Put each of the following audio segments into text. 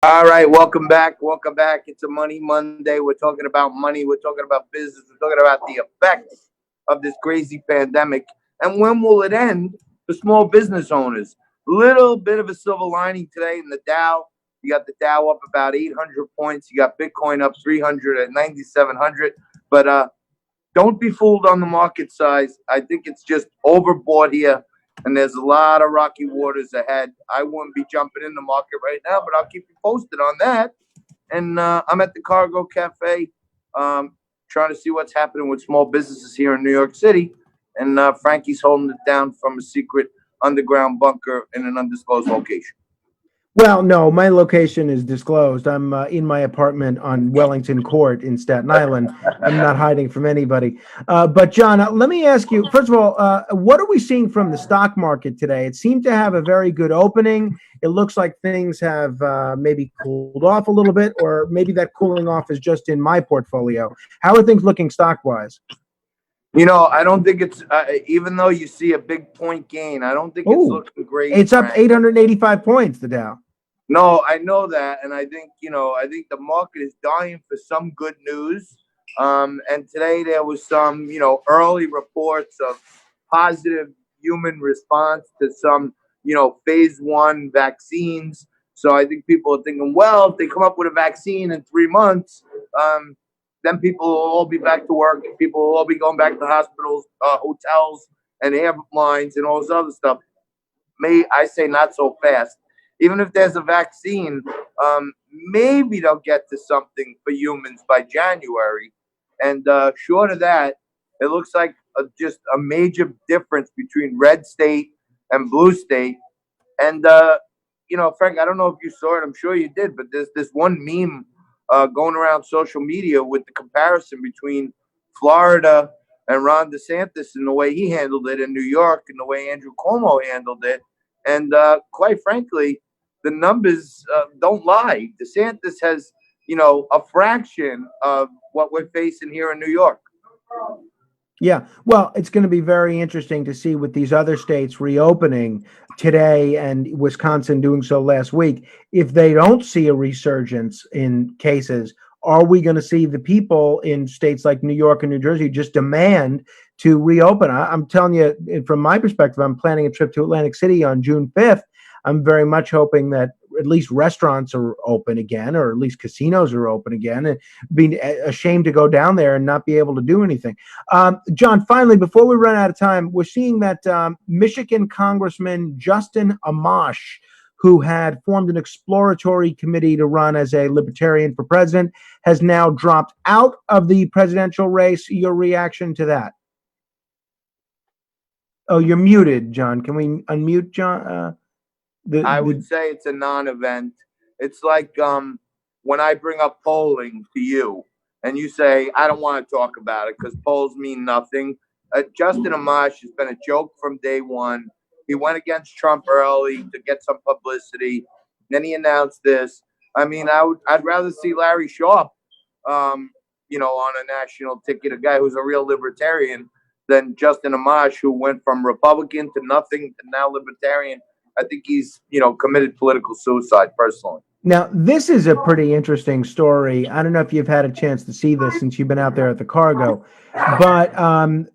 All right, welcome back. Welcome back. It's a Money Monday. We're talking about money. We're talking about business. We're talking about the effects of this crazy pandemic. And when will it end for small business owners? Little bit of a silver lining today in the Dow. You got the Dow up about 800 points. You got Bitcoin up 300 at 9,700. But don't be fooled on the market size. I think it's just overbought here, and there's a lot of rocky waters ahead. I wouldn't be jumping in the market right now, but I'll keep you posted on that. And I'm at the Cargo Cafe, trying to see what's happening with small businesses here in New York City. And Frankie's holding it down from a secret underground bunker in an undisclosed location. Well, no, my location is disclosed. I'm in my apartment on Wellington Court in Staten Island. I'm not hiding from anybody. But John, let me ask you, first of all, what are we seeing from the stock market today? It seemed to have a very good opening. It looks like things have maybe cooled off a little bit, or maybe that cooling off is just in my portfolio. How are things looking stock-wise? I don't think it's even though you see a big point gain, I don't think it's Oh, looking great, it's up Frank. 885 points, the Dow. No, I know that, and I think the market is dying for some good news. And today there was some, early reports of positive human response to some, phase 1 vaccines. So I think people are thinking, well, if they come up with a vaccine in 3 months, then people will all be back to work. People will all be going back to hospitals, hotels, and airlines, and all this other stuff. May I say not so fast. Even if there's a vaccine, maybe they'll get to something for humans by January. And short of that, it looks like just a major difference between red state and blue state. And Frank, I don't know if you saw it. I'm sure you did, but there's this one meme going around social media with the comparison between Florida and Ron DeSantis and the way he handled it in New York and the way Andrew Cuomo handled it. And quite frankly, the numbers don't lie. DeSantis has, a fraction of what we're facing here in New York. Yeah, well, it's going to be very interesting to see with these other states reopening today and Wisconsin doing so last week. If they don't see a resurgence in cases, are we going to see the people in states like New York and New Jersey just demand to reopen? I'm telling you, from my perspective, I'm planning a trip to Atlantic City on June 5th. I'm very much hoping that at least restaurants are open again, or at least casinos are open again, and being ashamed to go down there and not be able to do anything. John, finally, before we run out of time, we're seeing that Michigan Congressman Justin Amash, who had formed an exploratory committee to run as a libertarian for president, has now dropped out of the presidential race. Your reaction to that? Oh, you're muted, John. Can we unmute John? I would say it's a non-event. It's like when I bring up polling to you, and you say I don't want to talk about it because polls mean nothing. Justin Amash has been a joke from day one. He went against Trump early to get some publicity. Then he announced this. I mean, I'd rather see Larry Sharpe, on a national ticket, a guy who's a real libertarian, than Justin Amash, who went from Republican to nothing to now libertarian. I think he's, committed political suicide personally. Now, this is a pretty interesting story. I don't know if you've had a chance to see this since you've been out there at the Cargo, but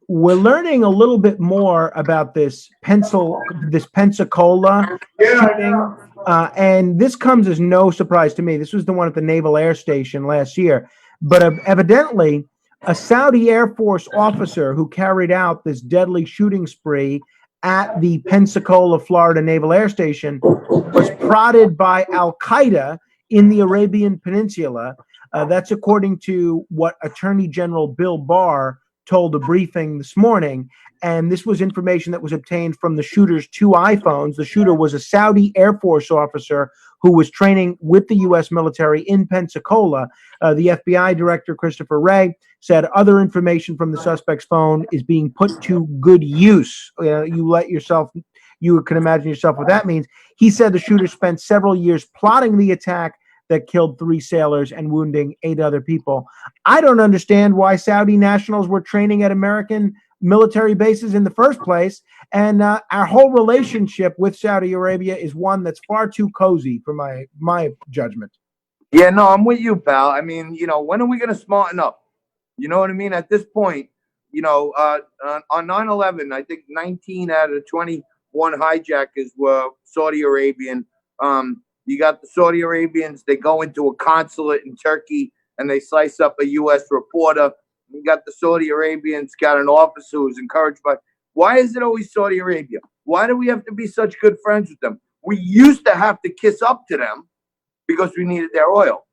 we're learning a little bit more about this Pensacola shooting, and this comes as no surprise to me. This was the one at the Naval Air Station last year, but evidently, a Saudi Air Force officer who carried out this deadly shooting spree at the Pensacola, Florida Naval Air Station was prodded by Al Qaeda in the Arabian Peninsula. That's according to what Attorney General Bill Barr told a briefing this morning. And this was information that was obtained from the shooter's 2 iPhones. The shooter was a Saudi Air Force officer who was training with the U.S. military in Pensacola. The FBI director, Christopher Wray, said other information from the suspect's phone is being put to good use. You can imagine yourself what that means. He said the shooter spent several years plotting the attack that killed 3 sailors and wounding 8 other people. I don't understand why Saudi nationals were training at American military bases in the first place. And our whole relationship with Saudi Arabia is one that's far too cozy for my judgment. Yeah, no, I'm with you, pal. I mean, when are we going to smarten up? You know what I mean? At this point, on 9/11, I think 19 out of the 21 hijackers were Saudi Arabian. You got the Saudi Arabians, they go into a consulate in Turkey and they slice up a U.S. reporter. You got the Saudi Arabians, got an officer who's encouraged by. Why is it always Saudi Arabia? Why do we have to be such good friends with them? We used to have to kiss up to them because we needed their oil.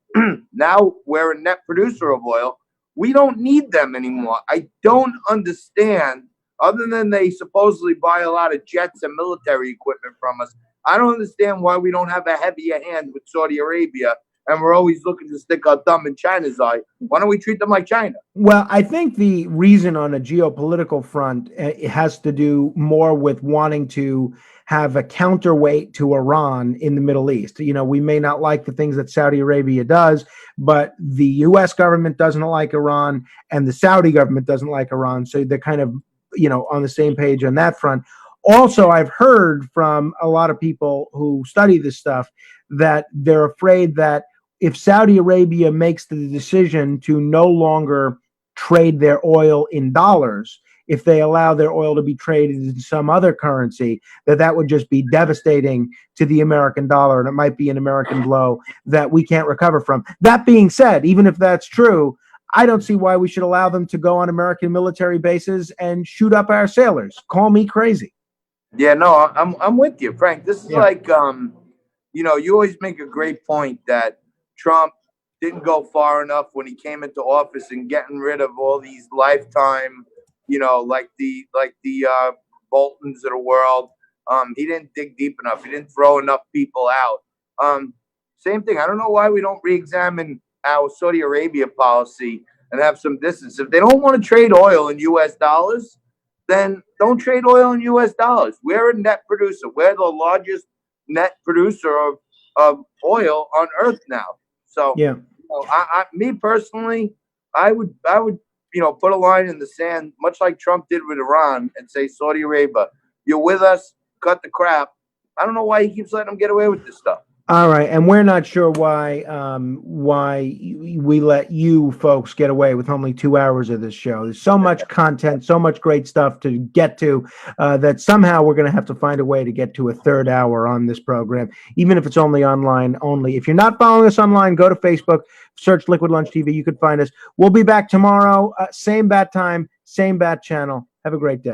Now we're a net producer of oil. We don't need them anymore. I don't understand, other than they supposedly buy a lot of jets and military equipment from us. I don't understand why we don't have a heavier hand with Saudi Arabia and we're always looking to stick our thumb in China's eye. Why don't we treat them like China? Well, I think the reason on a geopolitical front it has to do more with wanting to have a counterweight to Iran in the Middle East. We may not like the things that Saudi Arabia does, but the U.S. government doesn't like Iran and the Saudi government doesn't like Iran. So they're kind of, on the same page on that front. Also, I've heard from a lot of people who study this stuff that they're afraid that if Saudi Arabia makes the decision to no longer trade their oil in dollars, if they allow their oil to be traded in some other currency, that would just be devastating to the American dollar, and it might be an American blow that we can't recover from. That being said, even if that's true, I don't see why we should allow them to go on American military bases and shoot up our sailors. Call me crazy. Yeah, no, I'm with you, Frank. This is Yeah. like you always make a great point that Trump didn't go far enough when he came into office and getting rid of all these lifetime, like the Boltons of the world. He didn't dig deep enough. He didn't throw enough people out. Same thing. I don't know why we don't re-examine our Saudi Arabia policy and have some distance. If they don't want to trade oil in U.S. dollars, then don't trade oil in U.S. dollars. We're a net producer. We're the largest net producer of oil on Earth now. So, Yeah. me personally, I would, put a line in the sand, much like Trump did with Iran, and say, Saudi Arabia, you're with us, cut the crap. I don't know why he keeps letting them get away with this stuff. All right, and we're not sure why we let you folks get away with only 2 hours of this show. There's so much content, so much great stuff to get to that somehow we're going to have to find a way to get to a third hour on this program, even if it's only online only. If you're not following us online, go to Facebook, search Liquid Lunch TV. You can find us. We'll be back tomorrow, same bat time, same bat channel. Have a great day.